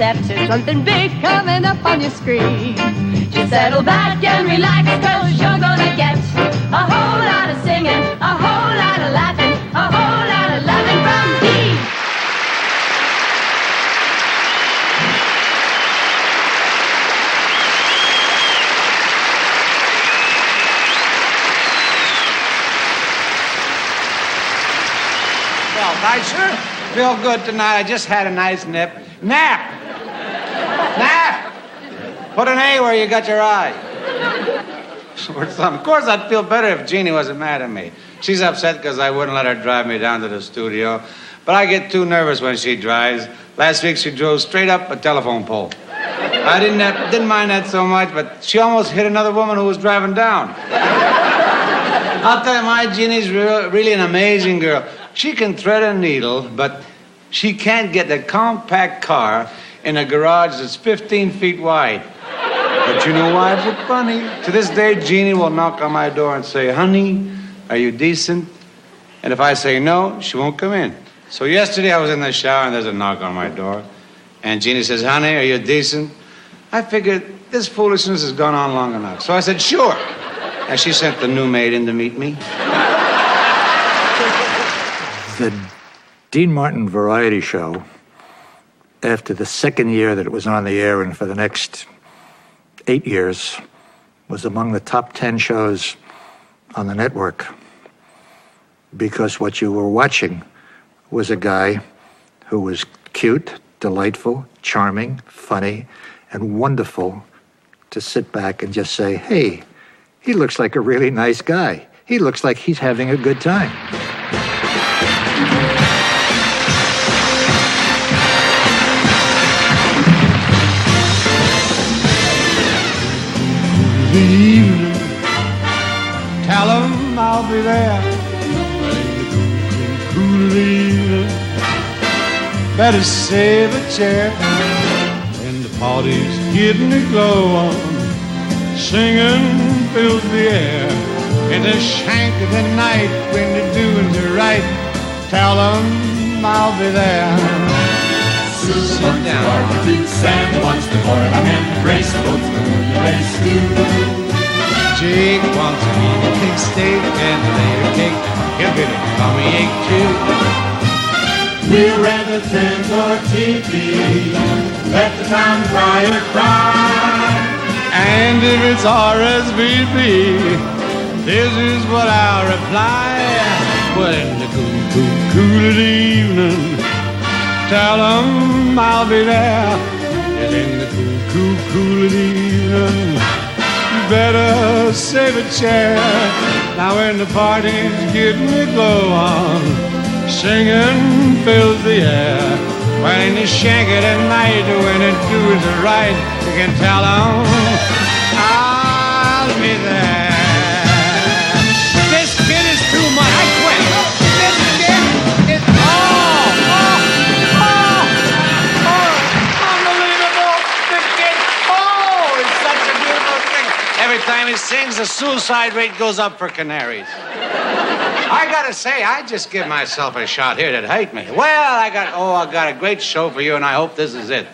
set. There's something big coming up on your screen. Just settle back and relax, 'cause you're gonna get a whole lot of singing, a whole lot of laughing, a whole lot of loving from Dee. Well, I sure feel good tonight. I just had a nice nap. Nap! Put an A where you got your eye. Of course, I'd feel better if Jeannie wasn't mad at me. She's upset because I wouldn't let her drive me down to the studio. But I get too nervous when she drives. Last week, she drove straight up a telephone pole. I didn't mind that so much, but she almost hit another woman who was driving down. I'll tell you, my Jeannie's really an amazing girl. She can thread a needle, but she can't get a compact car in a garage that's 15 feet wide. But you know why? It's funny. To this day, Jeannie will knock on my door and say, "Honey, are you decent?" And if I say no, she won't come in. So yesterday I was in the shower and there's a knock on my door. And Jeannie says, "Honey, are you decent?" I figured this foolishness has gone on long enough. So I said, "Sure." And she sent the new maid in to meet me. The Dean Martin variety show, after the second year that it was on the air and for the next 8 years, was among the top 10 shows on the network, because what you were watching was a guy who was cute, delightful, charming, funny, and wonderful to sit back and just say, "Hey, he looks like a really nice guy. He looks like he's having a good time." Evening, tell 'em I'll be there. Well, in the cool evening, better save a chair. When the party's getting a glow on, singing fills the air. In the shank of the night, when they're doing the right, tell 'em I'll be there. Sue wants the barbecue, Sam wants the boiling hen, Grace wants the moonlight stew. Jake wants a meat pig steak and a layer cake. He'll get a tummy ache too. We'll rent a tent or TV, let the town crier cry. And if it's RSVP, this is what I'll reply. Well, in the cool evening, tell 'em I'll be there. And in the cool evening, you better save a chair. Now when the party's getting the glow on, singing fills the air. When you shank it at night, when it does it right, you can tell 'em I'll be there. This kid is too much. I quit. This kid is unbelievable. This kid, it's such a beautiful thing. Every time he sings, the suicide rate goes up for canaries. I gotta say, I just give myself a shot here that hate me. Well, I got a great show for you, and I hope this is it.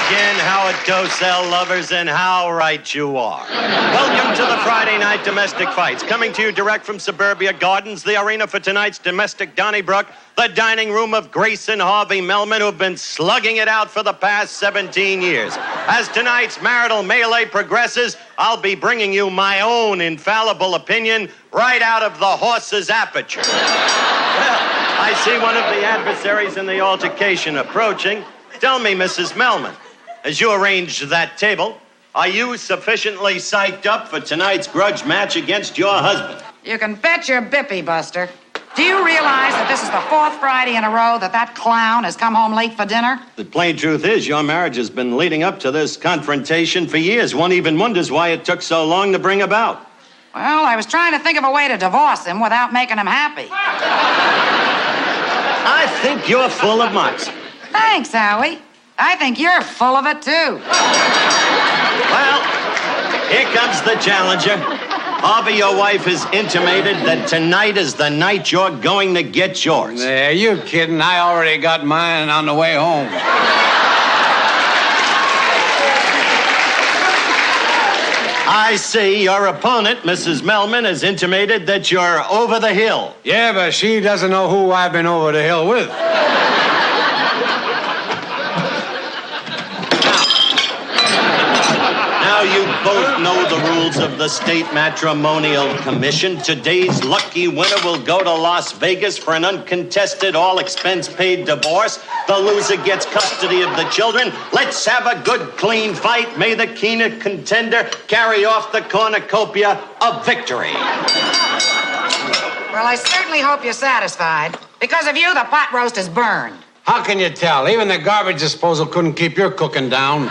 Again, Howard Cosell lovers, and how right you are. Welcome to the Friday Night Domestic Fights. Coming to you direct from Suburbia Gardens, the arena for tonight's domestic Donnybrook, the dining room of Grace and Harvey Melman, who've been slugging it out for the past 17 years. As tonight's marital melee progresses, I'll be bringing you my own infallible opinion right out of the horse's aperture. Well, I see one of the adversaries in the altercation approaching. Tell me, Mrs. Melman, as you arrange that table, are you sufficiently psyched up for tonight's grudge match against your husband? You can bet your bippy, Buster. Do you realize that this is the 4th Friday in a row that clown has come home late for dinner? The plain truth is, your marriage has been leading up to this confrontation for years. One even wonders why it took so long to bring about. Well, I was trying to think of a way to divorce him without making him happy. I think you're full of moxie. Thanks, Howie. I think you're full of it, too. Well, here comes the challenger. Harvey, your wife has intimated that tonight is the night you're going to get yours. Are you kidding? I already got mine on the way home. I see your opponent, Mrs. Melman, has intimated that you're over the hill. Yeah, but she doesn't know who I've been over the hill with. Now you both know the rules of the State Matrimonial Commission. Today's lucky winner will go to Las Vegas for an uncontested, all-expense-paid divorce. The loser gets custody of the children. Let's have a good, clean fight. May the keener contender carry off the cornucopia of victory. Well, I certainly hope you're satisfied. Because of you, the pot roast is burned. How can you tell? Even the garbage disposal couldn't keep your cooking down.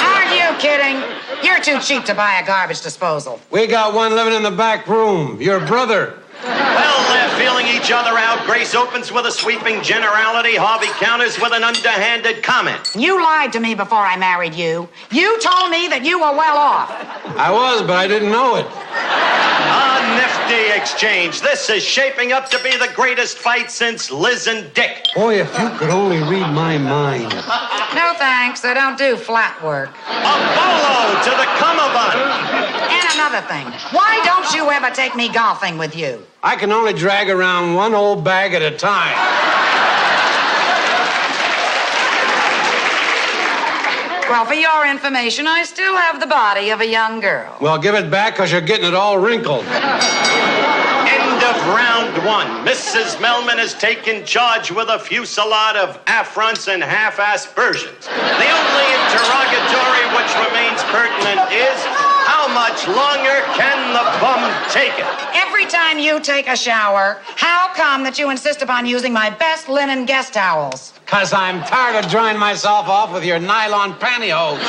Aren't you kidding? You're too cheap to buy a garbage disposal. We got one living in the back room. Your brother. Well, they're feeling each other out. Grace opens with a sweeping generality. Harvey counters with an underhanded comment. You lied to me before I married you. You told me that you were well off. I was, but I didn't know it. A nifty exchange. This is shaping up to be the greatest fight since Liz and Dick. Boy, if you could only read my mind. No thanks, I don't do flat work. A bolo to the cummerbund. And another thing, why don't you ever take me golfing with you? I can only drag around one old bag at a time. Well, for your information, I still have the body of a young girl. Well, give it back because you're getting it all wrinkled. End of round one. Mrs. Melman has taken charge with a fusillade of affronts and half-ass versions. The only interrogatory which remains pertinent is, how much longer can the bum take it? Every time you take a shower, how come that you insist upon using my best linen guest towels? Because I'm tired of drying myself off with your nylon pantyhose.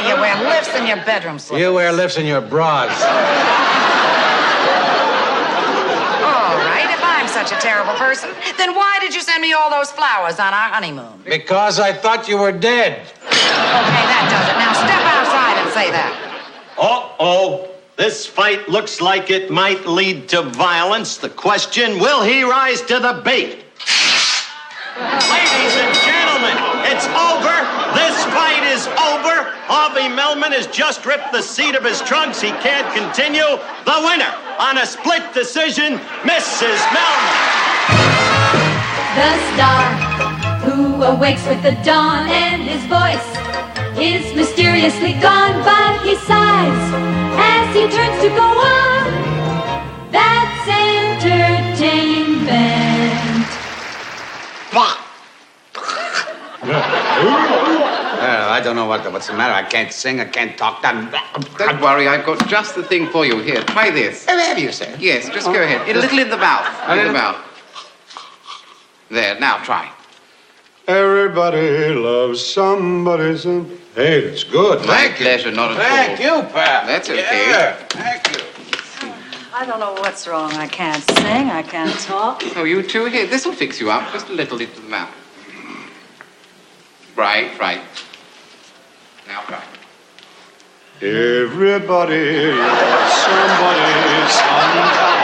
You wear lifts in your bedroom slippers. You wear lifts in your bras. All right, if I'm such a terrible person, then why did you send me all those flowers on our honeymoon? Because I thought you were dead. Okay, that does it. Now step outside and say that. Uh-oh. This fight looks like it might lead to violence. The question, will he rise to the bait? Ladies and gentlemen, it's over. This fight is over. Harvey Melman has just ripped the seat of his trunks. He can't continue. The winner on a split decision, Mrs. Melman. The star who awakes with the dawn and his voice is mysteriously gone, but he sighs as he turns to go on. That's entertainment. I don't know what's the matter. I can't sing. I can't talk. Don't worry, I've got just the thing for you. Here, try this. Oh, have you, sir? Yes, just go ahead. A little in the mouth. In the mouth. There, now try. Everybody loves somebody. Hey, it's good. My pleasure, not at all. Thank you, pal. That's okay. Yeah, thank you. I don't know what's wrong. I can't sing. I can't talk. Oh, you too? Here, this will fix you up. Just a little into the mouth. Right. Now try. Everybody loves somebody sometime.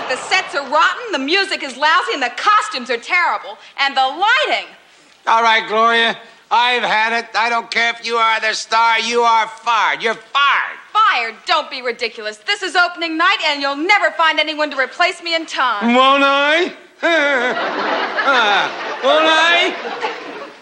The sets are rotten, the music is lousy, and the costumes are terrible. And the lighting. All right, Gloria. I've had it. I don't care if you are the star. You are fired. You're fired. Fired? Don't be ridiculous. This is opening night, and you'll never find anyone to replace me in time. Won't I? Won't I?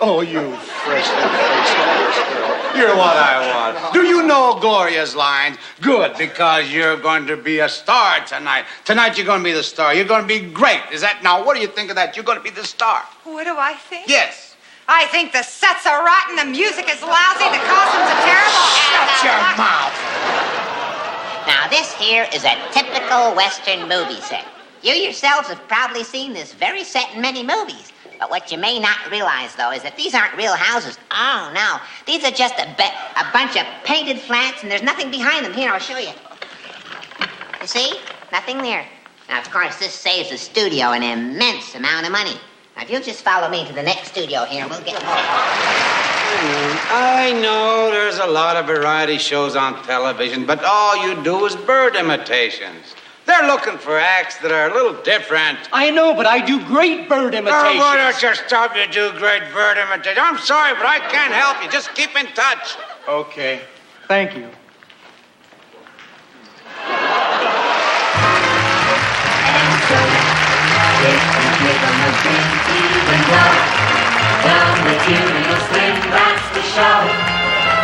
Oh, you freshly-faced girl. You're what I want. Do you know Gloria's lines? Good, because you're going to be a star tonight. Tonight you're going to be the star. You're going to be great. Is that now? What do you think of that? You're going to be the star. What do I think? Yes. I think the sets are rotten, the music is lousy, the costumes are terrible, Shut your mouth. Now, Now, this here is a typical Western movie set. You yourselves have probably seen this very set in many movies. But what you may not realize, though, is that these aren't real houses. Oh, no. These are just a bunch of painted flats, and there's nothing behind them. Here, I'll show you. You see? Nothing there. Now, of course, this saves the studio an immense amount of money. Now, if you'll just follow me to the next studio here, we'll get more. I know there's a lot of variety shows on television, but all you do is bird imitations. They're looking for acts that are a little different. I know, but I do great bird imitations. Oh, why don't you stop to do great bird imitations? I'm sorry, but I can't help you. Just keep in touch. Okay. Thank you. Down the material swing, that's the show.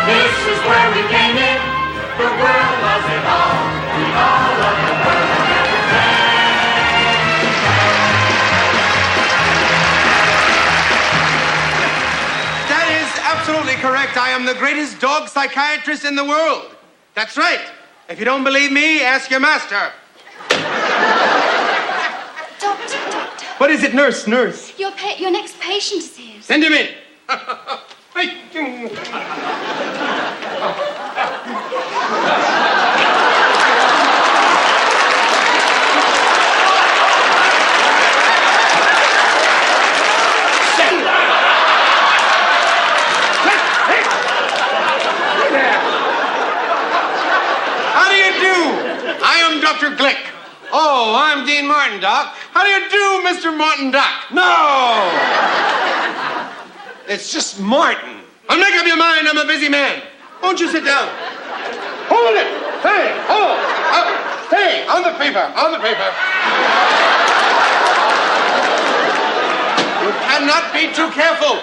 This is where we came in. The world was it all. We all love the world and everything. That is absolutely correct. I am the greatest dog psychiatrist in the world. That's right. If you don't believe me, ask your master. Doctor. What is it, nurse? Your next patient is here. Send him in. How do you do? I am Dr. Glick. Oh, I'm Dean Martin, Doc. How do you do, Mr. Martin Doc? No! It's just Martin. I'll make up your mind. I'm a busy man. Won't you sit down? Hold it. Hey, hold. Hey, on the paper. You cannot be too careful.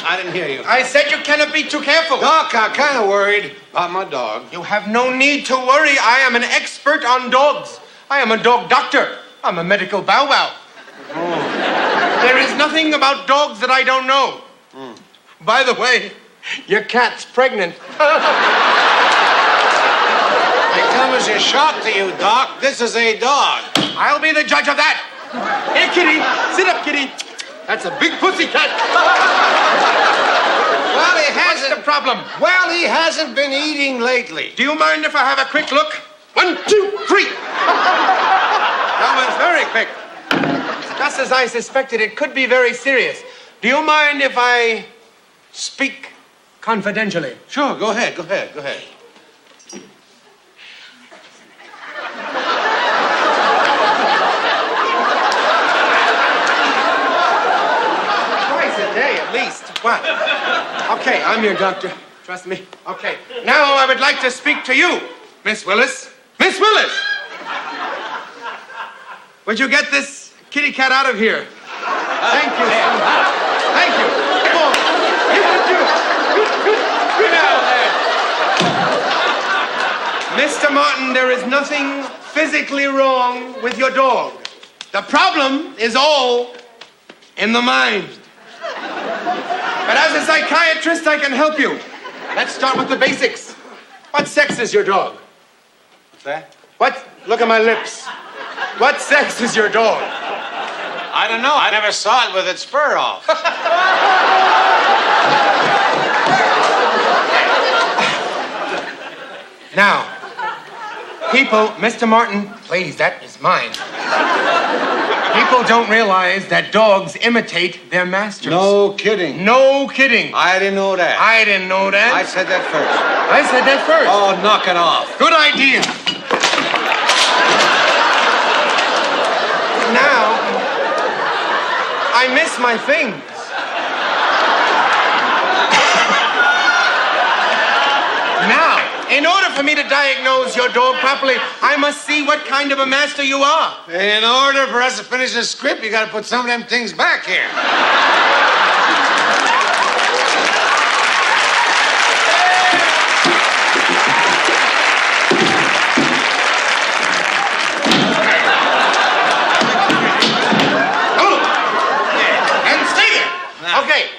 I didn't hear you. I said you cannot be too careful. Doc, I'm kind of worried about my dog. You have no need to worry. I am an expert on dogs. I am a dog doctor. I'm a medical bow wow. Oh. There is nothing about dogs that I don't know. By the way, your cat's pregnant. I come as a shock to you, Doc. This is a dog. I'll be the judge of that. Hey, kitty. Sit up, kitty. That's a big pussy cat. Well, he hasn't. What's the problem? Well, he hasn't been eating lately. Do you mind if I have a quick look? 1, 2, 3. That was very quick. Just as I suspected, it could be very serious. Do you mind if I speak confidentially? Sure, go ahead. Twice a day, at least. What? Okay, I'm your doctor. Trust me. Okay. Now I would like to speak to you, Miss Willis. Miss Willis! Would you get this kitty cat out of here? Thank you so much. Thank you. Come on. You can do it. Get out there. Mr. Martin, there is nothing physically wrong with your dog. The problem is all in the mind. But as a psychiatrist, I can help you. Let's start with the basics. What sex is your dog? What's that? What? Look at my lips. What sex is your dog? I don't know. I never saw it with its fur off. Now, people, Mr. Martin, please, that is mine. People don't realize that dogs imitate their masters. No kidding. No kidding. I didn't know that. I didn't know that. I said that first. I said that first. Oh, knock it off. Good idea. Now, I miss my things. Now, in order for me to diagnose your dog properly, I must see what kind of a master you are. In order for us to finish the script, you gotta put some of them things back here. Okay.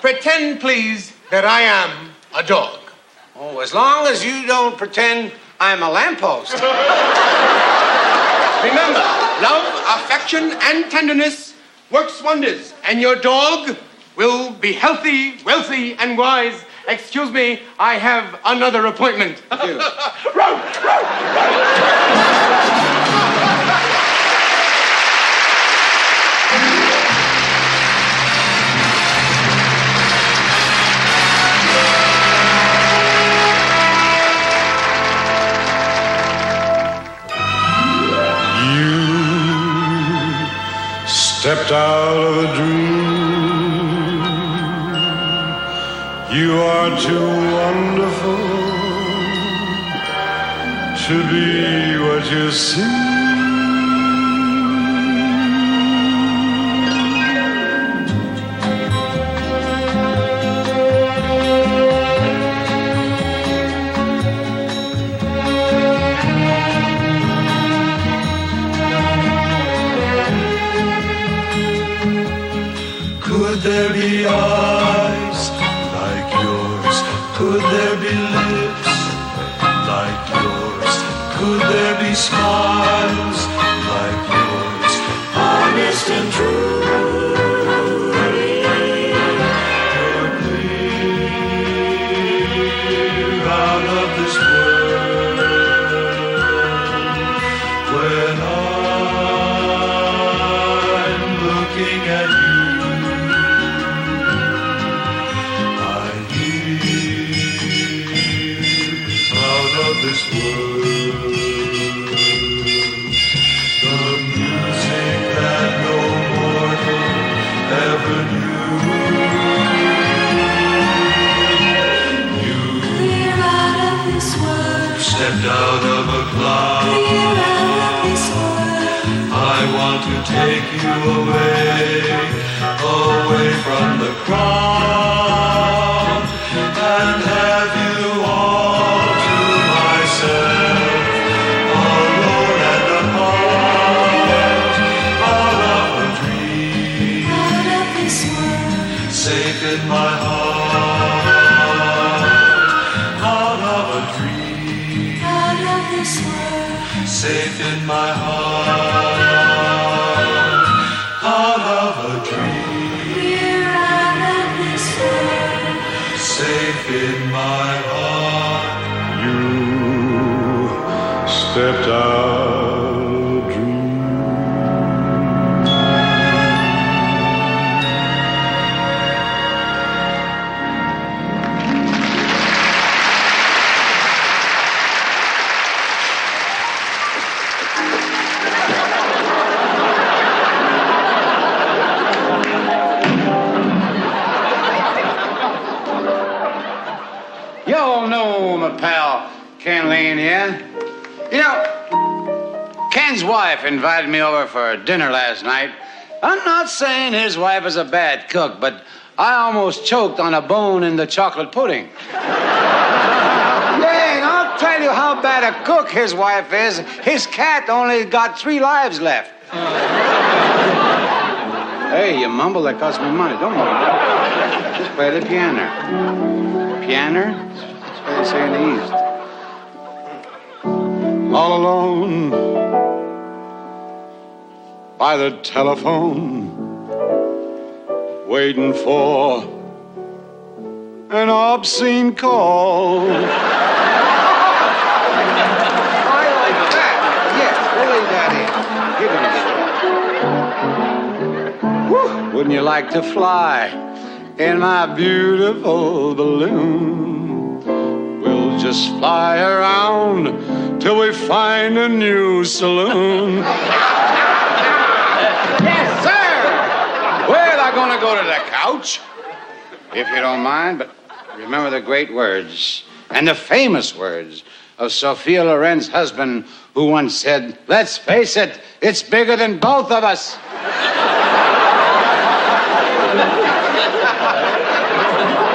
Pretend, please, that I am a dog. Oh, as long as you don't pretend I'm a lamppost. Remember, love, affection, and tenderness works wonders, and your dog will be healthy, wealthy, and wise. Excuse me, I have another appointment. Thank you. Stepped out of a dream. You are too wonderful to be what you seem. Could there be eyes like yours? Could there be lips like yours? Could there be smiles like yours? Honest and true. Could live out of this world when I'm looking at you. This world, the music that no mortal ever knew. We're out of this world. Stepped out of a cloud. We're out of this world. I want to take you away from the crowd, and have you all to myself, alone and apart, out of a dream, out of this world, safe in my heart, out of a dream, out of this world, safe in my heart, out of a dream, we're out of this world, safe in my heart. You stepped out of a dream. You all know my pal Ken Lane here. You know, Ken's wife invited me over for dinner last night. I'm not saying his wife is a bad cook, but I almost choked on a bone in the chocolate pudding. Yeah, and I'll tell you how bad a cook his wife is. His cat only got 3 lives left. Hey, you mumble, that costs me money. Don't mumble. Just play the piano. Piano? That's what they say in the East. All alone by the telephone, waiting for an obscene call. I like that. Yes, we'll leave that in. Give it a Wouldn't you like to fly in my beautiful balloon? We'll just fly around till we find a new saloon. Yes, sir! Well, I'm gonna go to the couch, if you don't mind, but remember the great words and the famous words of Sophia Loren's husband, who once said, "Let's face it, it's bigger than both of us."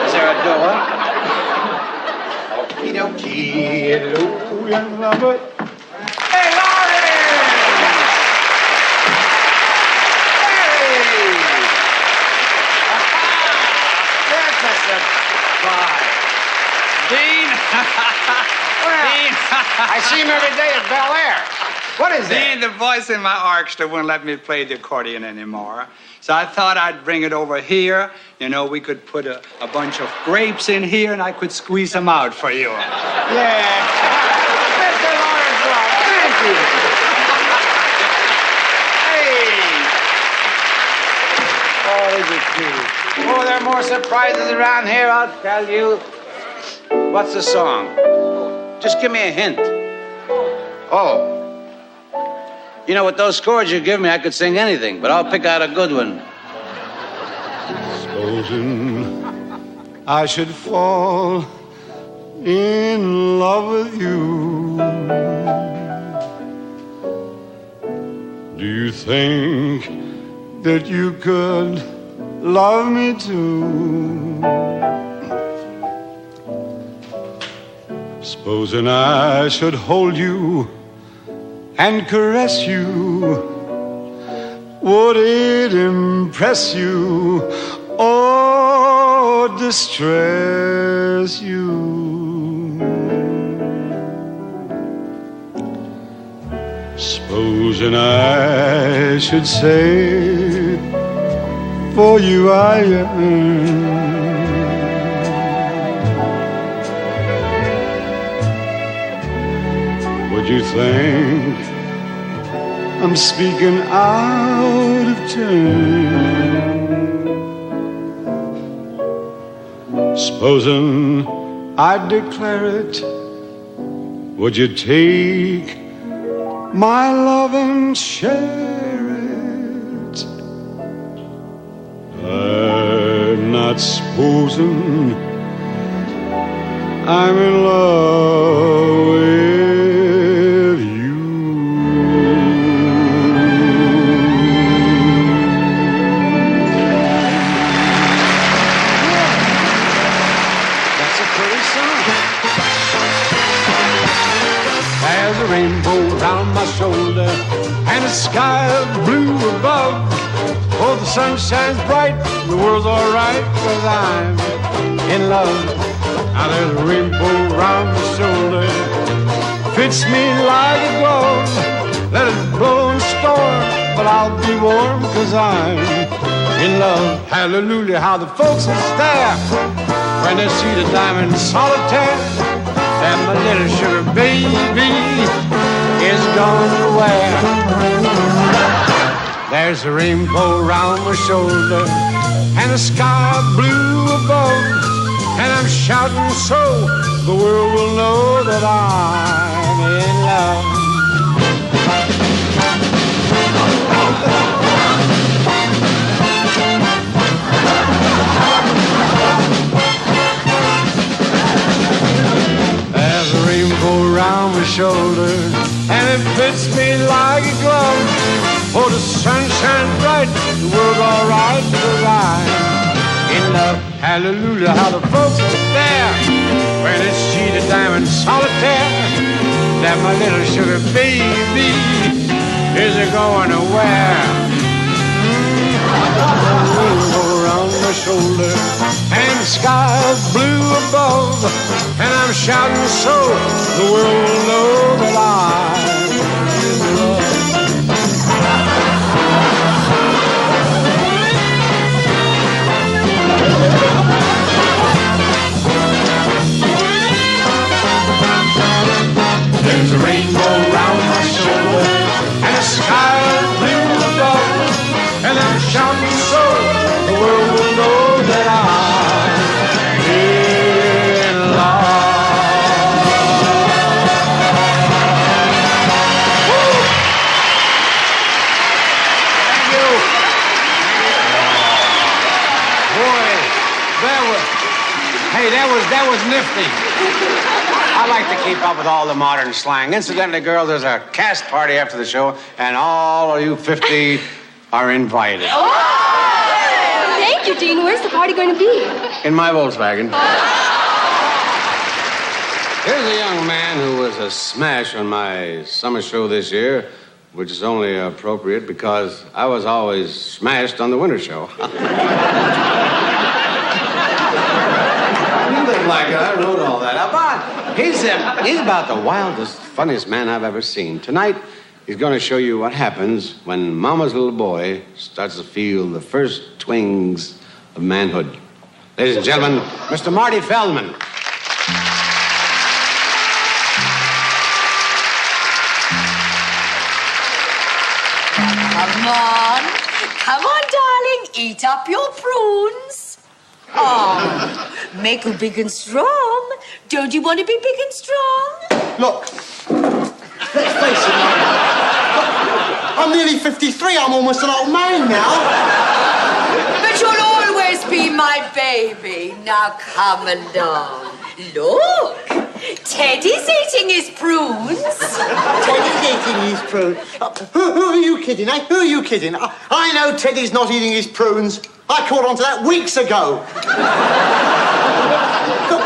Is there a door? Okie dokie, hello, young lover. Hey, Laurie! Hey! That's a surprise. Dean, I see him every day at Bel Air. What is that? The voice in my orchestra wouldn't let me play the accordion anymore. So I thought I'd bring it over here. You know, we could put a bunch of grapes in here and I could squeeze them out for you. Yeah. Mr. Lawrence Ross, thank you. Hey. Oh, is it cute? Oh, there are more surprises around here, I'll tell you. What's the song? Just give me a hint. Oh. You know, with those chords you give me, I could sing anything, but I'll pick out a good one. Supposing I should fall in love with you, do you think that you could love me too? Supposing I should hold you and caress you, would it impress you or distress you? Supposing I should say, for you I yearn, would you think I'm speaking out of turn? Supposing I declare it, would you take my love and share it? I'm not supposing I'm in love with rainbow round my shoulder and the sky of blue above. Oh, the sun shines bright, the world's all right, 'cause I'm in love. Now there's a rainbow round my shoulder, fits me like a glove. Let it blow and storm, but I'll be warm, 'cause I'm in love. Hallelujah, how the folks will stare when they see the diamond solitaire that my little sugar baby is gonna wear. There's a rainbow round my shoulder and a sky blue above, and I'm shouting so the world will know that I'm in love. Around my shoulder, and it fits me like a glove. Oh, the sun shines bright, the world's all right, 'cause I'm in love. Hallelujah, how the folks are there when they see the diamond solitaire that my little sugar baby is going to wear. Around my shoulder and the sky is blue above, and I'm shouting so the world will know that I'm in love. There's a rainbow round my shoulder and the sky is blue above, and I'm shouting so the world will know that I'm in love. Thank you. Boy, that was nifty. I like to keep up with all the modern slang. Incidentally, girls, there's a cast party after the show, and all of you 50 are invited. Thank you, Dean. Where's the party going to be? In my Volkswagen. Here's a young man who was a smash on my summer show this year, which is only appropriate because I was always smashed on the winter show. You look like I wrote all that. How about He's about the wildest, funniest man I've ever seen. Tonight, he's going to show you what happens when Mama's little boy starts to feel the first twinges of manhood. Ladies and gentlemen, Mr. Marty Feldman. Come on, darling, eat up your prunes. Oh, make you big and strong. Don't you want to be big and strong? Look, let's face it, I'm nearly 53. I'm almost an old man now. But you'll always be my baby. Now come along. Look, Teddy's eating his prunes. Teddy's eating his prunes. Who are you kidding, eh? Who are you kidding? I know Teddy's not eating his prunes. I caught on to that weeks ago. Look,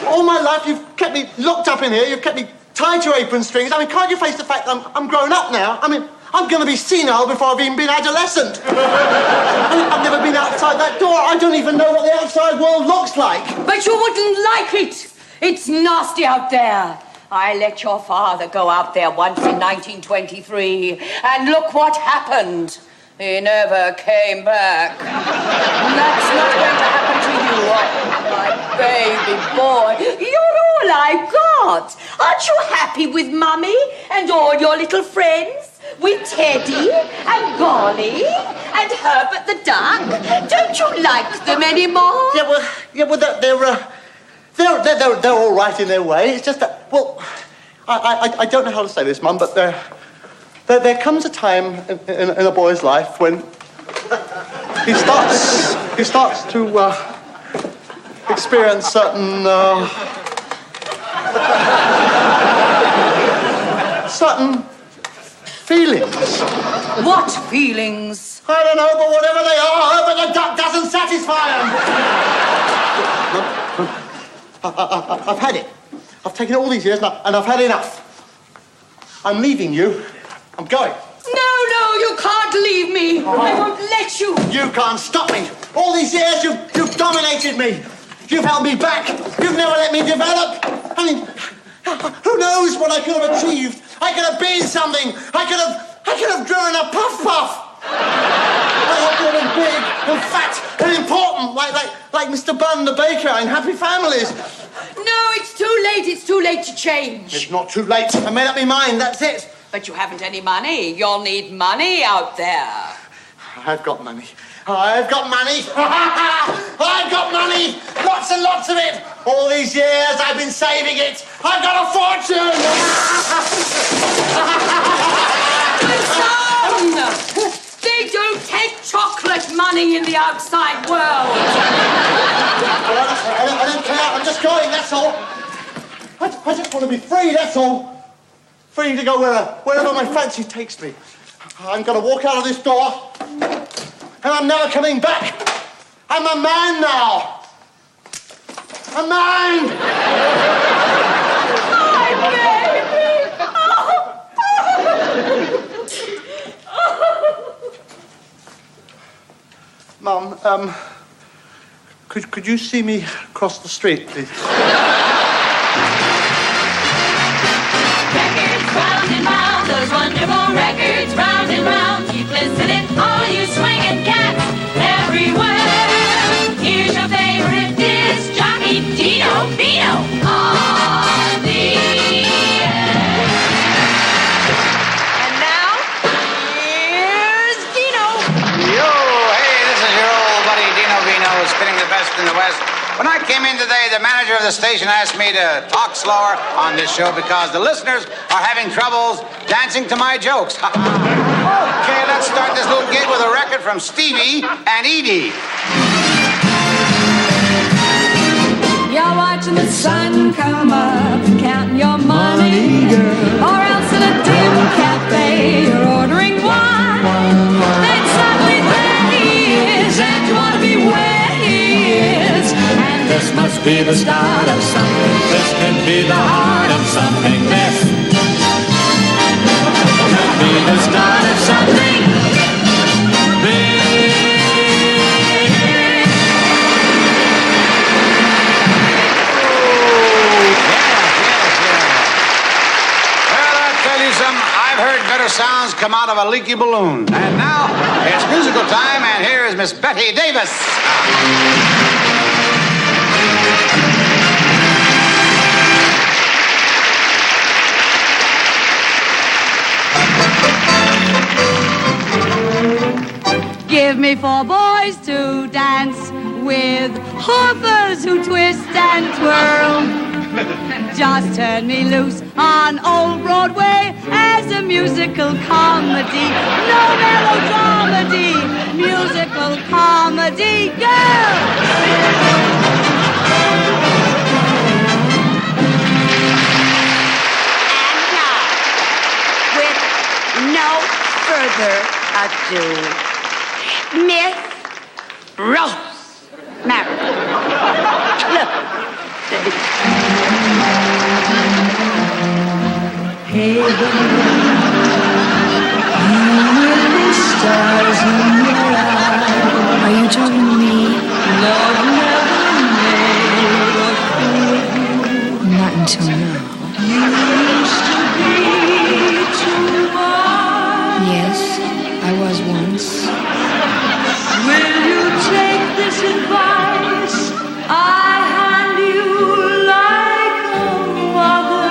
all my life you've kept me locked up in here. You've kept me tied to apron strings. I mean, can't you face the fact that I'm grown up now? I mean, I'm going to be senile before I've even been adolescent. I've never been outside that door. I don't even know what the outside world looks like. But you wouldn't like it. It's nasty out there. I let your father go out there once in 1923, and look what happened. He never came back. And that's not going to happen to you, my baby boy. You're all I got. Aren't you happy with Mummy and all your little friends? With Teddy and Golly and Herbert the Duck? Don't you like them anymore? Yeah, well, they're all right in their way. It's just that, well, I don't know how to say this, Mum, but there comes a time in a boy's life when he starts to experience certain feelings. What feelings? I don't know, but whatever they are, Herbert the Duck doesn't satisfy them. I've had it. I've taken all these years and I've had enough. I'm leaving you. I'm going. No, you can't leave me. I won't let you. You can't stop me. All these years you've dominated me. You've held me back. You've never let me develop. I mean, who knows what I could have achieved? I could have been something. I could have driven a puff. I could have been big and fat and important, like Mr. Bunn the baker in Happy Families. No, it's too late. It's too late to change. It's not too late. I made up my mind. That's it. But you haven't any money. You'll need money out there. I've got money. I've got money. I've got money. Lots and lots of it. All these years I've been saving it. I've got a fortune. Son! They don't take chocolate money in the outside world. I don't care. I'm just going, that's all. I just want to be free, that's all. Free to go wherever my fancy takes me. I'm going to walk out of this door, and I'm never coming back. I'm a man now. A man! My baby! Mum, could you see me across the street, please? Records round and round, those wonderful records round and round. Keep listening, all you swinging cats everywhere. Here's your favorite disc jockey, Dino Bino, on the air. And now, here's Dino. Yo, hey, this is your old buddy Dino Vino, spinning the best in the West. When I came in today, the manager of the station asked me to talk slower on this show because the listeners are having troubles dancing to my jokes. Okay, let's start this little gig with a record from Stevie and Edie. You're watching the sun come up and counting your money, girl. Or else in a dim cafe, you're ordering wine. Then suddenly there he is, and you want to be where he is. And this must be the start of something. This could be the heart of something. This could be the start of something big. welcome. I've heard better sounds come out of a leaky balloon. And now, it's musical time, and here is Miss Betty Davis. Give me 4 boys to dance with, hoppers who twist and twirl. Just turn me loose on old Broadway as a musical comedy. No melodramedy, musical comedy, girl. And now, with no further ado, Miss Rosemary. Look. Hey, the stars in your eyes. Are you talking to me? Love never made a fool of you. Not until now. You used to be too much. Yes, I was once. Will you take this advice I hand you like a mother?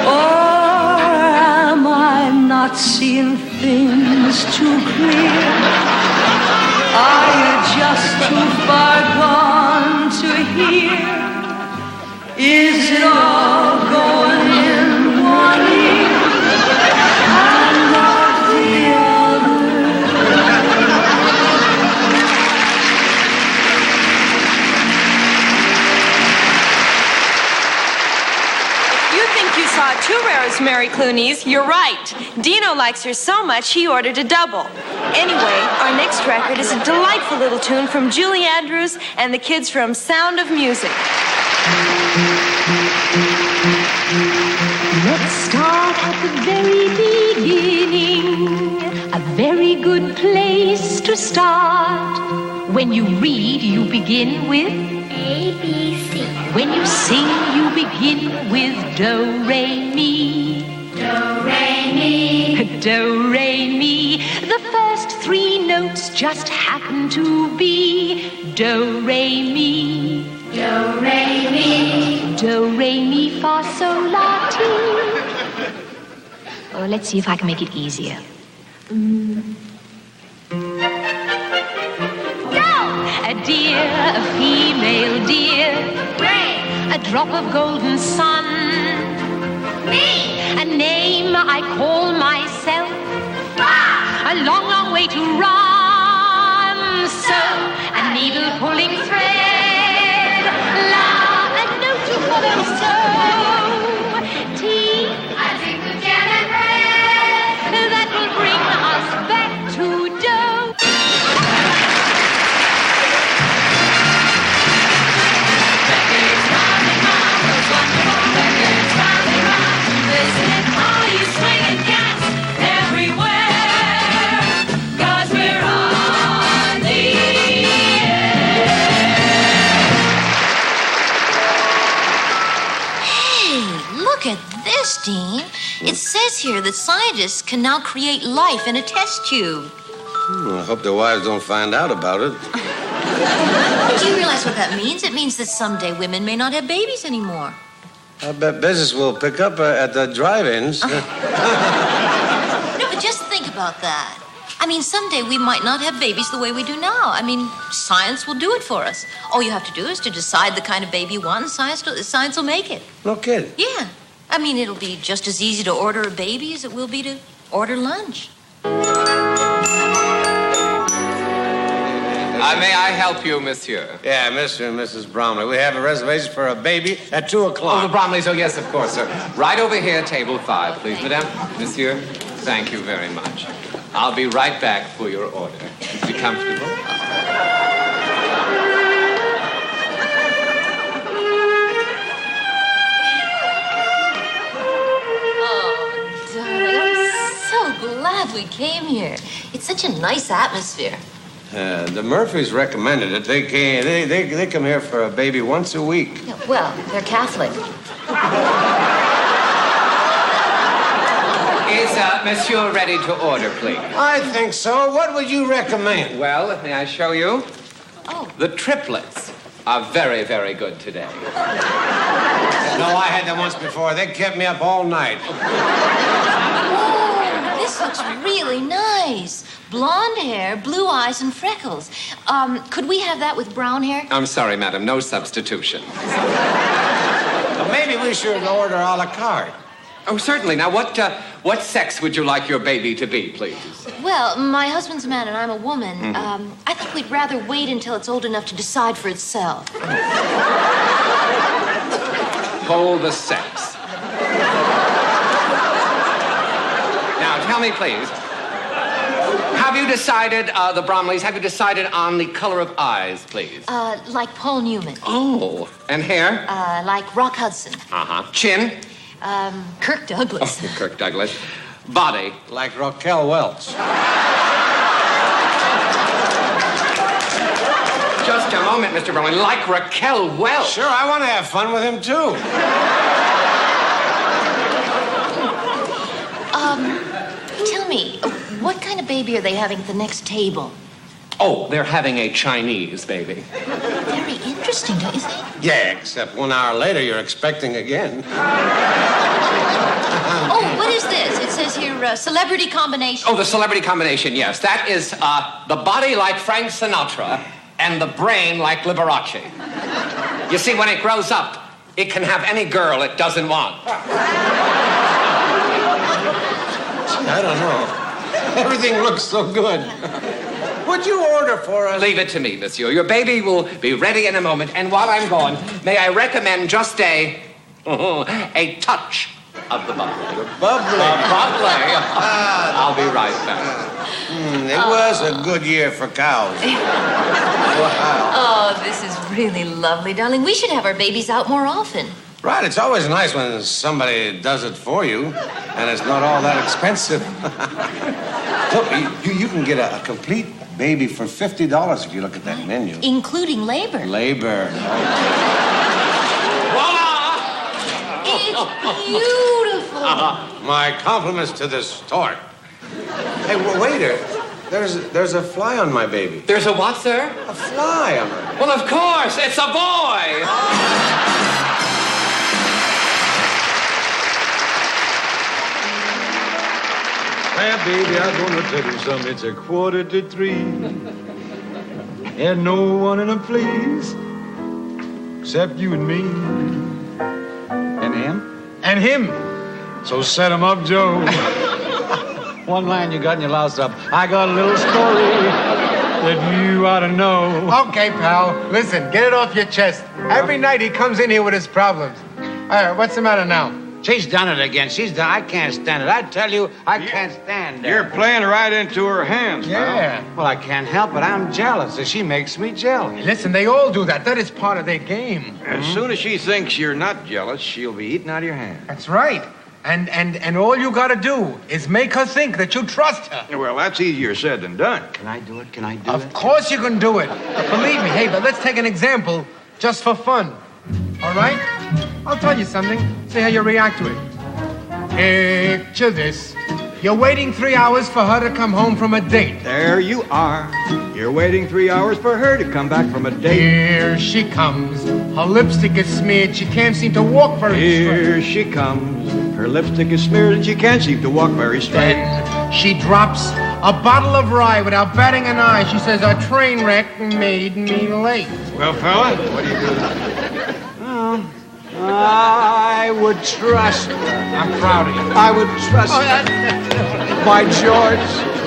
Or am I not seeing things too clear? Are you just too far gone to hear? Is it all going in one ear and out the other? You think you saw 2 Rosemary Clooney's? You're right. Dino likes her so much, he ordered a double. Anyway, our next record is a delightful little tune from Julie Andrews and the kids from Sound of Music. Let's start at the very beginning. A very good place to start. When you read, you begin with A, B, C. When you sing, you begin with Do, Re, Mi. Do, Re, Mi. Do, Re, Mi. The first 3 notes just happen to be Do, Re, Mi. Do, Re, Mi. Do, Re, Mi, Fa, Sol, La, Ti. Oh, let's see if I can make it easier. A deer, a female deer. Rain. A drop of golden sun. Me. A name I call myself. A long, long way to run. So, a needle pulling thread. La, a note to follow. So, tea. I drink the jam and bread. That will bring us back to dough. Look at this, Dean. It says here that scientists can now create life in a test tube. I hope their wives don't find out about it. Do you realize what that means? It means that someday women may not have babies anymore. I bet business will pick up at the drive-ins. No, but just think about that. I mean, someday we might not have babies the way we do now. I mean, science will do it for us. All you have to do is to decide the kind of baby you want, and science will make it. No kidding. Yeah. I mean, it'll be just as easy to order a baby as it will be to order lunch. May I help you, monsieur? Yeah, Mr. and Mrs. Bromley. We have a reservation for a baby at 2 o'clock. Oh, the Bromleys. Oh, yes, of course, sir. Right over here, table 5, please, madame. Monsieur, thank you very much. I'll be right back for your order. Is it comfortable? Glad we came here. It's such a nice atmosphere. The Murphys recommended it. They come here for a baby once a week. Yeah, well, they're Catholic. Is Monsieur ready to order, please? I think so. What would you recommend? Well, may I show you? Oh. The triplets are very, very good today. No, I had them once before. They kept me up all night. Oh, this looks really nice. Blonde hair, blue eyes, and freckles. Could we have that with brown hair? I'm sorry, madam. No substitution. Well, maybe we should order a la carte. Oh, certainly. Now, what sex would you like your baby to be, please? Well, my husband's a man and I'm a woman. I think we'd rather wait until it's old enough to decide for itself. Hold the sex. Now, tell me, please. Have you decided, the Bromleys, have you decided on the color of eyes, please? Like Paul Newman. Oh, and hair? Like Rock Hudson. Uh-huh. Chin? Kirk Douglas. Oh, Kirk Douglas. Body? Like Raquel Welch. Just a moment, Mr. Bromley. Like Raquel Welch. Sure, I want to have fun with him, too. Tell me, what kind of baby are they having at the next table? Oh, they're having a Chinese baby. Very interesting, don't you think? Yeah, except 1 hour later, you're expecting again. Oh, what is this? It says here, celebrity combination. Oh, the celebrity combination, yes. That is the body like Frank Sinatra and the brain like Liberace. You see, when it grows up, it can have any girl it doesn't want. I don't know. Everything looks so good. Would you order for us? Leave it to me, monsieur. Your baby will be ready in a moment. And while I'm gone, may I recommend just a touch of the bubbly. The bubbly. The bubbly. I'll be right back. It was a good year for cows. Wow. Oh, this is really lovely, darling. We should have our babies out more often. Right, it's always nice when somebody does it for you, and it's not all that expensive. Look, you can get a complete baby for $50 if you look at that menu. Including labor. Labor. It's beautiful. My compliments to the store. Hey, waiter, there's a fly on my baby. There's a what, sir? A fly on my baby. Well, of course, it's a boy. Well, baby, I'm gonna tell you something. It's 2:45. And no one in a place except you and me. And him? And him. So set him up, Joe. One line you got and you loused up. I got a little story that you ought to know. Okay, pal. Listen, get it off your chest. Every night he comes in here with his problems. All right, what's the matter now? She's done it again. She's done. I can't stand it. I tell you, I can't stand it. You're playing right into her hands, Yeah. Well, I can't help it. I'm jealous, and she makes me jealous. Listen, they all do that. That is part of their game. As soon as she thinks you're not jealous, she'll be eating out of your hand. That's right. And all you gotta do is make her think that you trust her. Well, that's easier said than done. Can I do it? Can I do it? Of course you can do it. Believe me. Hey, but let's take an example just for fun. All right? I'll tell you something. See how you react to it. Picture this. You're waiting 3 hours for her to come home from a date. There you are. You're waiting 3 hours for her to come back from a date. Here she comes. Her lipstick is smeared. She can't seem to walk very straight. Here she comes. Her lipstick is smeared and she can't seem to walk very straight. Then she drops a bottle of rye without batting an eye. She says, a train wreck made me late. Well, fella, what do you do? I would trust her. I'm proud of you. I would trust her. By George,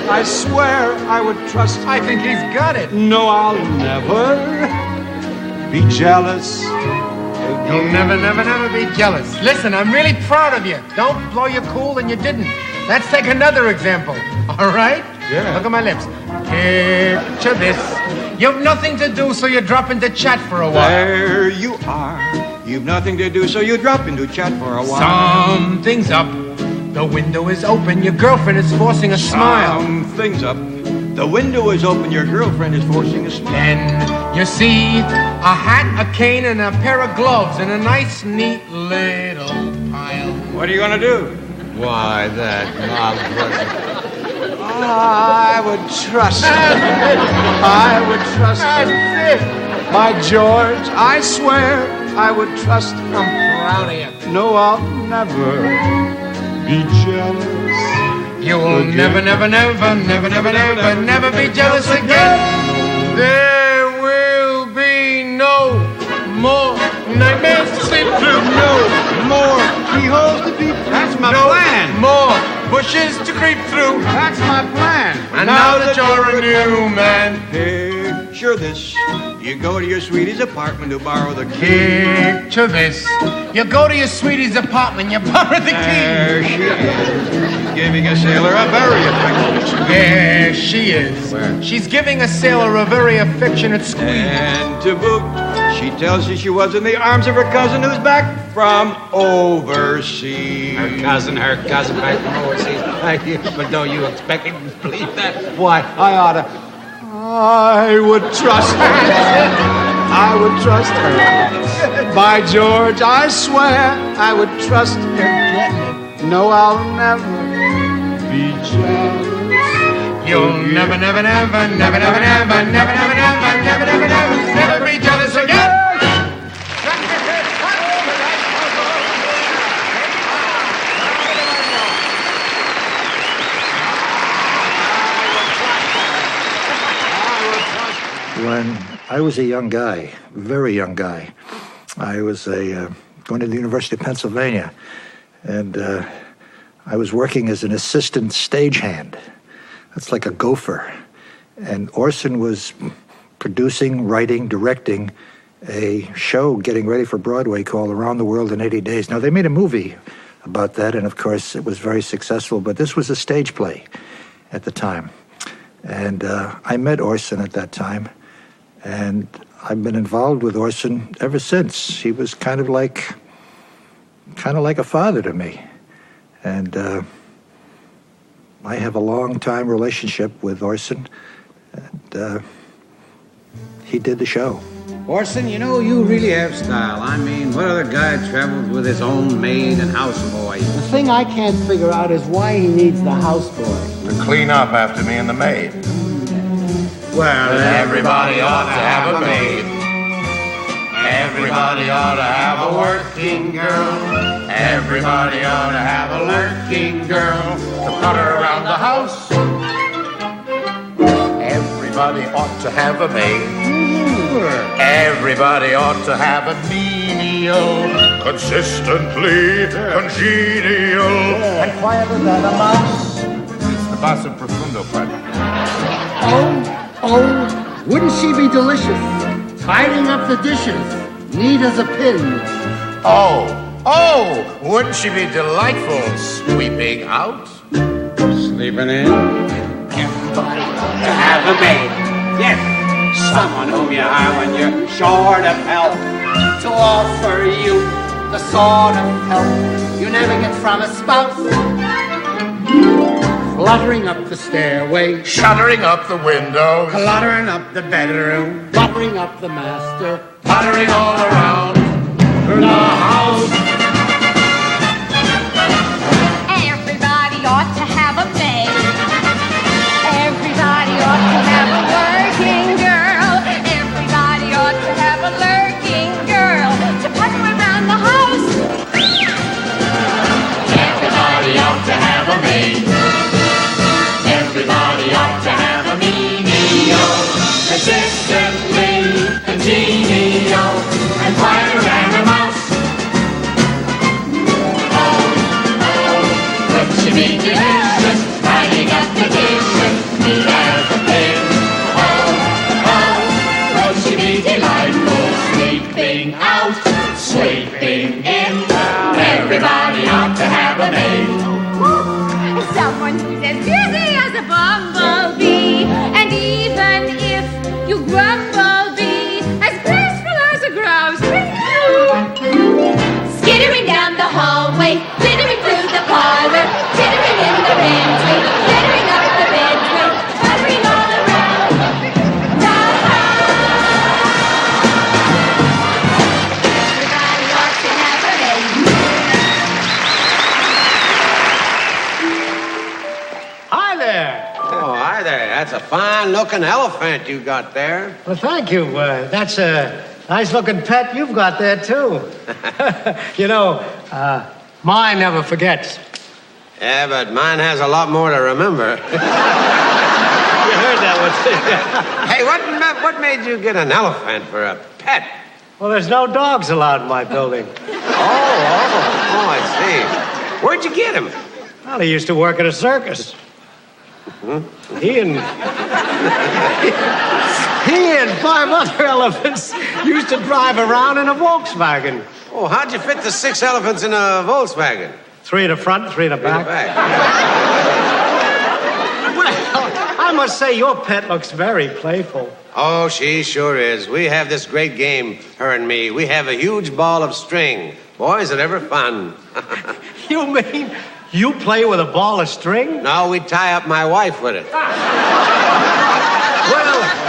I swear I would trust her. I think he's got it. No, I'll never be jealous. You'll never, never, never be jealous. Listen, I'm really proud of you. Don't blow your cool and you didn't. Let's take another example. All right? Yeah. Look at my lips. Picture this. You've nothing to do, so you drop into chat for a while. There you are. You've nothing to do, so you drop into chat for a while. Something's up. The window is open. Your girlfriend is forcing a smile. Something's up. The window is open. Your girlfriend is forcing a smile. Then you see a hat, a cane, and a pair of gloves in a nice, neat little pile. What are you gonna do? Why, that my brother. I would trust him. I would trust him. By George, I swear I would trust him. Proud of you. No, I'll never be jealous. You will never be jealous again. There will be no more nightmares to sleep through. No more keyholes to be through. That's my plan. More bushes to creep through. That's my plan. And now that you're a new man, Picture this. You go to your sweetie's apartment to borrow the key. picture this. You go to your sweetie's apartment, you borrow the key. There she is, giving a sailor a very affectionate squeeze. There she is. She's giving a sailor a very affectionate squeeze. And to boot, she tells you she was in the arms of her cousin who's back from overseas. Her cousin back from overseas. But don't you expect me to believe that? Why, I would trust her. I would trust her. By George, I swear I would trust her. No, I'll never be jealous. You'll never be jealous again. When I was a young guy, very young guy, I was going to the University of Pennsylvania, and I was working as an assistant stagehand. That's like a gopher. And Orson was producing, writing, directing a show getting ready for Broadway called Around the World in 80 Days. Now, they made a movie about that, and of course, it was very successful, but this was a stage play at the time. And I met Orson at that time, and I've been involved with Orson ever since. He was kind of like a father to me. And I have a long-time relationship with Orson, and he did the show. Orson, you know, you really have style. I mean, what other guy travels with his own maid and houseboy? The thing I can't figure out is why he needs the houseboy. To clean up after me and the maid. Well, everybody ought to have a maid. Everybody ought to have a working girl. Everybody ought to have a lurking girl to putter around the house. Everybody ought to have a maid. Everybody ought to have a menial, consistently congenial, and quieter than a mouse. It's the basso profundo part. Oh, wouldn't she be delicious? Tidying up the dishes, neat as a pin. Oh, wouldn't she be delightful sweeping out? Sleeping in? Everybody ought to have a maid. Yes, someone whom you hire when you're short of help, to offer you the sort of help you never get from a spouse. Fluttering up the stairway, Shuttering up the windows, cluttering up the bedroom, buttering up the master, puttering all around the house. Everybody ought to have a maid. Everybody ought to have a working girl. Everybody ought to have a lurking girl to putter around the house. Everybody ought to have a maid. Everybody ought to have a menial, consistently congenial, and quieter than a mouse. Would she be delicious, tidying up the dishes, neat as a pin? Would she be delightful, sleeping out, sleeping in? Everybody ought to have a maid. Someone who's as busy as a bumblebee, and even if you grumble, be as graceful as a grouse. Skittering down the hallway, glittering through the parlor, tittering in the pantry, glittering up the bedroom, fluttering all around the house. Everybody ought to have a maid. That's a fine-looking elephant you got there. Well, thank you. That's a nice-looking pet you've got there, too. You know, mine never forgets. Yeah, but mine has a lot more to remember. You heard that one. Hey, what made you get an elephant for a pet? Well, there's no dogs allowed in my building. Oh, I see. Where'd you get him? Well, he used to work at a circus. He and 5 other elephants used to drive around in a Volkswagen. Oh, how'd you fit the 6 elephants in a Volkswagen? 3 in the front, 3 in the back. Well, I must say your pet looks very playful. Oh, she sure is. We have this great game, her and me. We have a huge ball of string. Boy, is it ever fun. You mean you play with a ball of string? No, we tie up my wife with it. Well,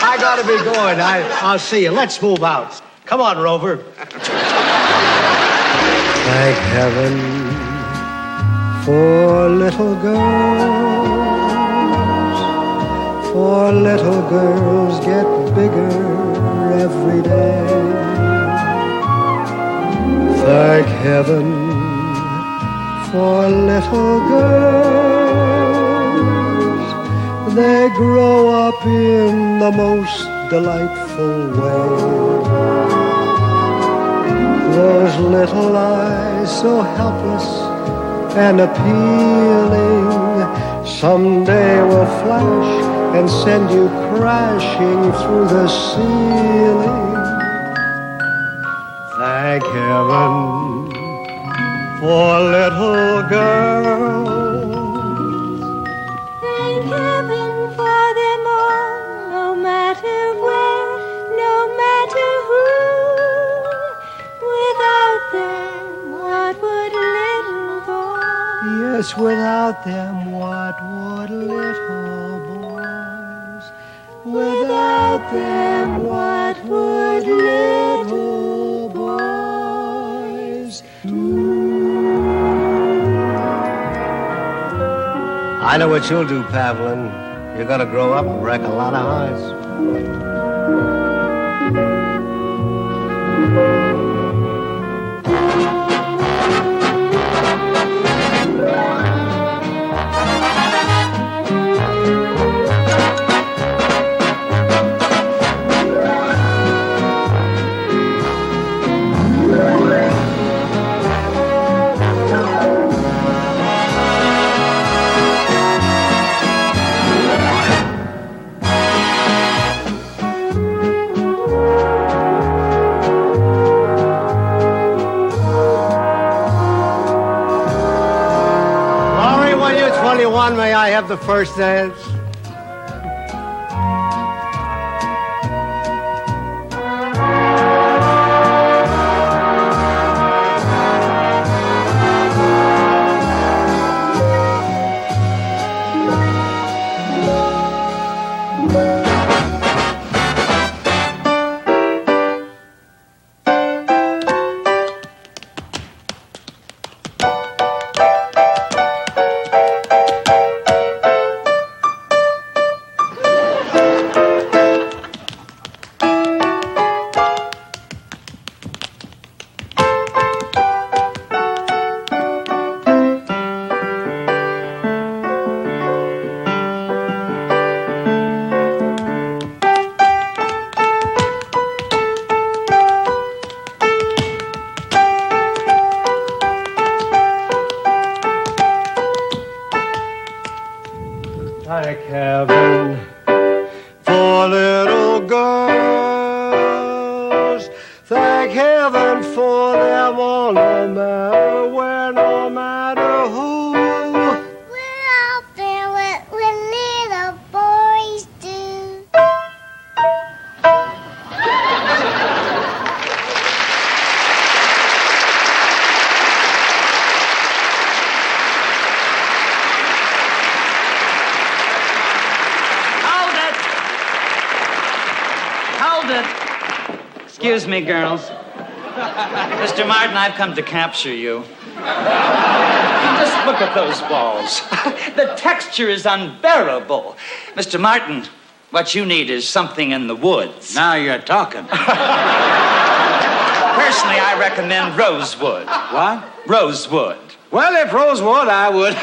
I gotta be going. I'll see you. Let's move out. Come on, Rover. Thank heaven for little girls. For little girls get bigger every day. Thank heaven for little girls. They grow up in the most delightful way. Those little eyes so helpless and appealing someday will flash and send you crashing through the ceiling. Thank heaven for little girls. Thank heaven for them all, no matter where, no matter who. Without them, what would little boys? Yes, without them, what would little boys? Without them, what would little boys do? I know what you'll do, Pavlin. You're gonna grow up and wreck a lot of hearts. May I have the first dance? Thank heaven for little girls. Thank heaven for them all, no matter where, no matter who. We're out there with little boys do. Hold it. Excuse me, girls. Mr. Martin, I've come to capture you. Just look at those walls. The texture is unbearable. Mr. Martin, what you need is something in the woods. Now you're talking. Personally, I recommend rosewood. What? Rosewood. Well, if rosewood, I would.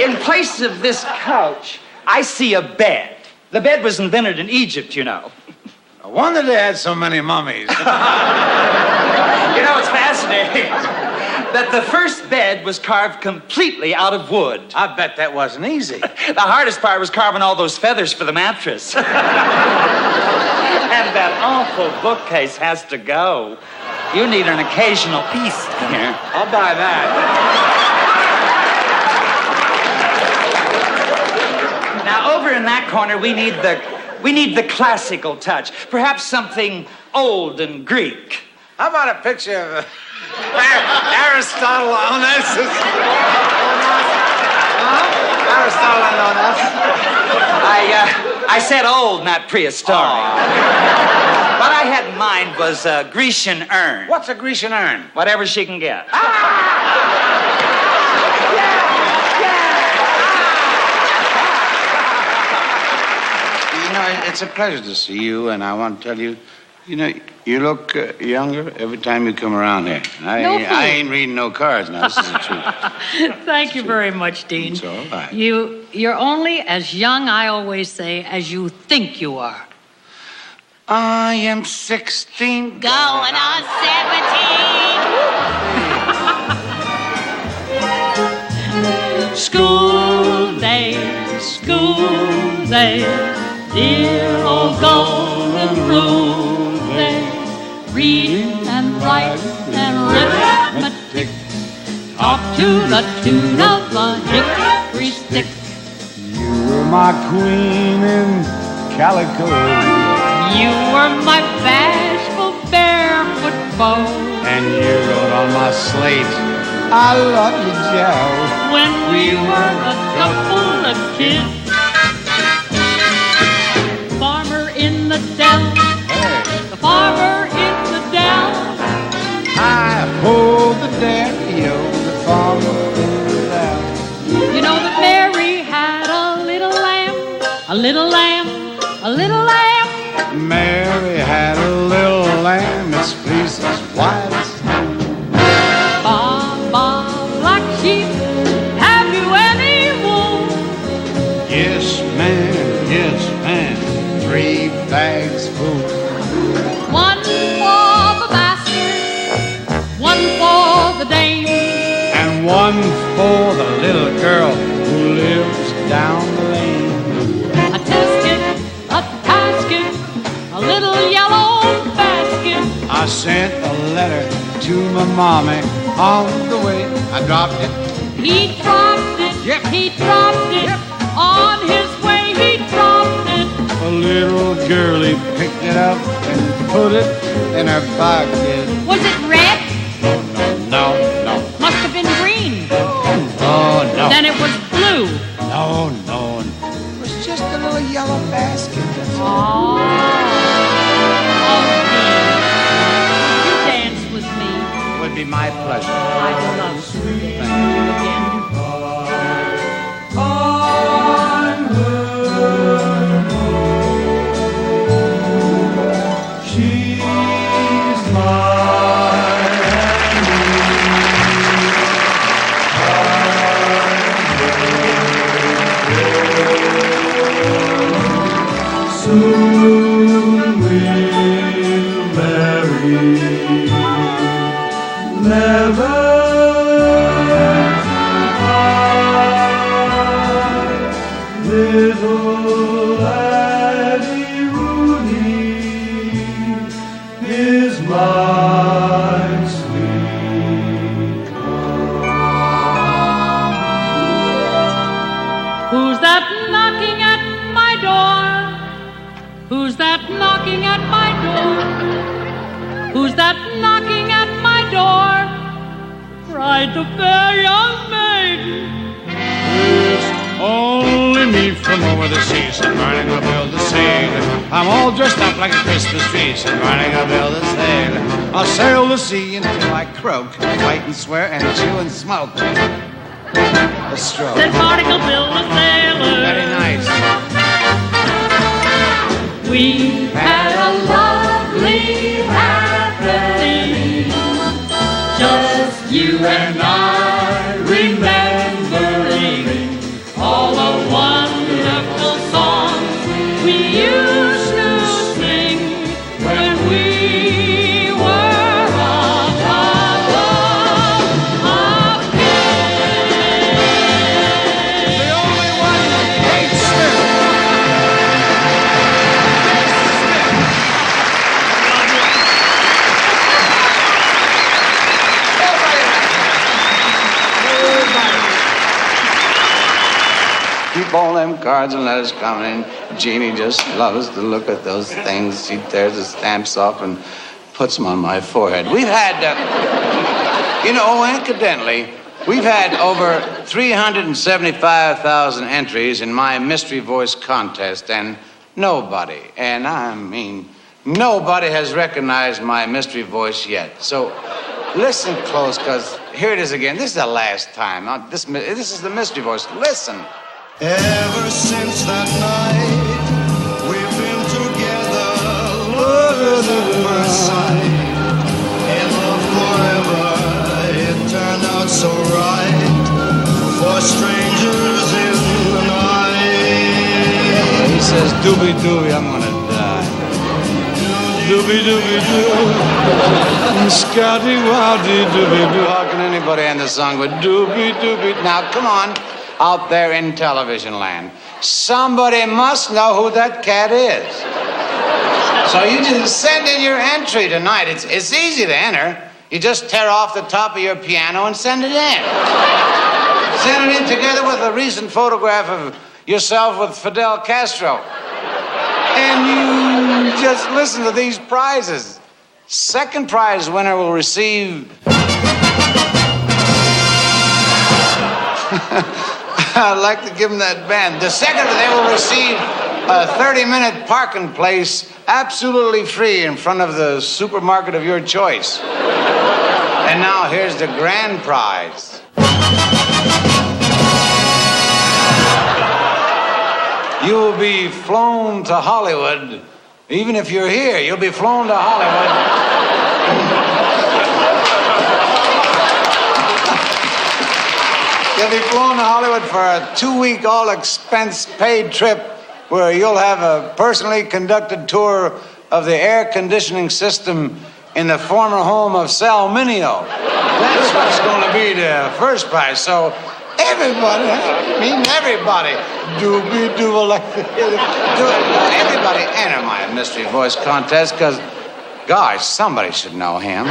In place of this couch, I see a bed. The bed was invented in Egypt, you know. No wonder they had so many mummies. You know, it's fascinating that the first bed was carved completely out of wood. I bet that wasn't easy. The hardest part was carving all those feathers for the mattress. And that awful bookcase has to go. You need an occasional piece here. I'll buy that. Now, over in that corner, we need the classical touch. Perhaps something old and Greek. How about a picture of Aristotle Onassis? Aristotle and Onassis? I said old, not prehistoric. Oh. What I had in mind was a Grecian urn. What's a Grecian urn? Whatever she can get. You know, it's a pleasure to see you, and I want to tell you, you know, you look younger every time you come around here. I ain't reading no cards now. This is the truth. Thank you very much, Dean. It's all right. You're only as young, I always say, as you think you are. I am 16. Going on 17. School days, dear old golden rule day. Read and write and arithmetic. Talk to the tune of a hickory stick. You were my queen in calico. You were my bashful barefoot beau. And you wrote on my slate, I love you, Joe. When we were a couple of kids. Farmer in the dell. The farmer in the dell. I hold the daddy-o, the farmer in the dell. You know that Mary had a little lamb, a little lamb, a little lamb. Mary had a little lamb, its fleece as white as snow. Baba, black sheep, have you any wool? Yes, man, 3 bags full. One for the master, one for the dame, And one for the little girl who lives down the lane. a tisket, a tasket, a little yellow basket. I sent a letter to my mommy on the way. I dropped it. He dropped it, he dropped it, on his way he dropped it. A little girlie picked it up and put it in her pocket. Was it red? No. Must have been green. Oh, no. Then it was blue. No. It was just a little yellow basket. Oh, you dance with me. It would be my pleasure. I'd love to dance with you again. She's mine and soon we'll marry. Never little Addie Rooney is my sweetheart. Who's that knocking at my door? Who's that knocking at my door? Who's that knocking at my door? Cried the fair young maiden. It's only me from over the seas. I'm learning to build the seed. I'm all dressed up like a Christmas tree, so riding a bill to sail. I'll sail the sea until I croak, fight and swear and chew and smoke. A stroke. Said Barnacle Bill the sailor. Very nice. We had a lovely happening, just you and I remembering all the wonderful songs we used to sing when we were a couple of kids. The only one that hates Smith. Keep all them cards and letters coming in. Jeannie just loves to look at those things. She tears the stamps off and puts them on my forehead. We've had, incidentally, we've had over 375,000 entries in my mystery voice contest, and nobody, and I mean nobody has recognized my mystery voice yet. So listen close, because here it is again. This is the last time. Now, this is the mystery voice. Listen. Ever since that night, we've been together, lovers at first sight. In love forever, it turned out so right for strangers in the night. He says, doobie doobie, I'm gonna die. Doobie doobie doo, Scotty Waddy doobie doo. How can anybody end the song with doobie doobie? Now, come on. Out there in television land, somebody must know who that cat is. So you just send in your entry tonight. It's easy to enter. You just tear off the top of your piano and send it in. Send it in together with a recent photograph of yourself with Fidel Castro. And you just listen to these prizes. Second prize winner will receive... I'd like to give them that band. The second, they will receive a 30-minute parking place absolutely free in front of the supermarket of your choice. And now here's the grand prize. You will be flown to Hollywood. Even if you're here, you'll be flown to Hollywood. You'll be flown to Hollywood for a 2-week all-expense-paid trip where you'll have a personally conducted tour of the air conditioning system in the former home of Sal Mineo. That's what's going to be the first prize. So everybody, doobie-doo, like everybody enter my mystery voice contest, because, gosh, somebody should know him.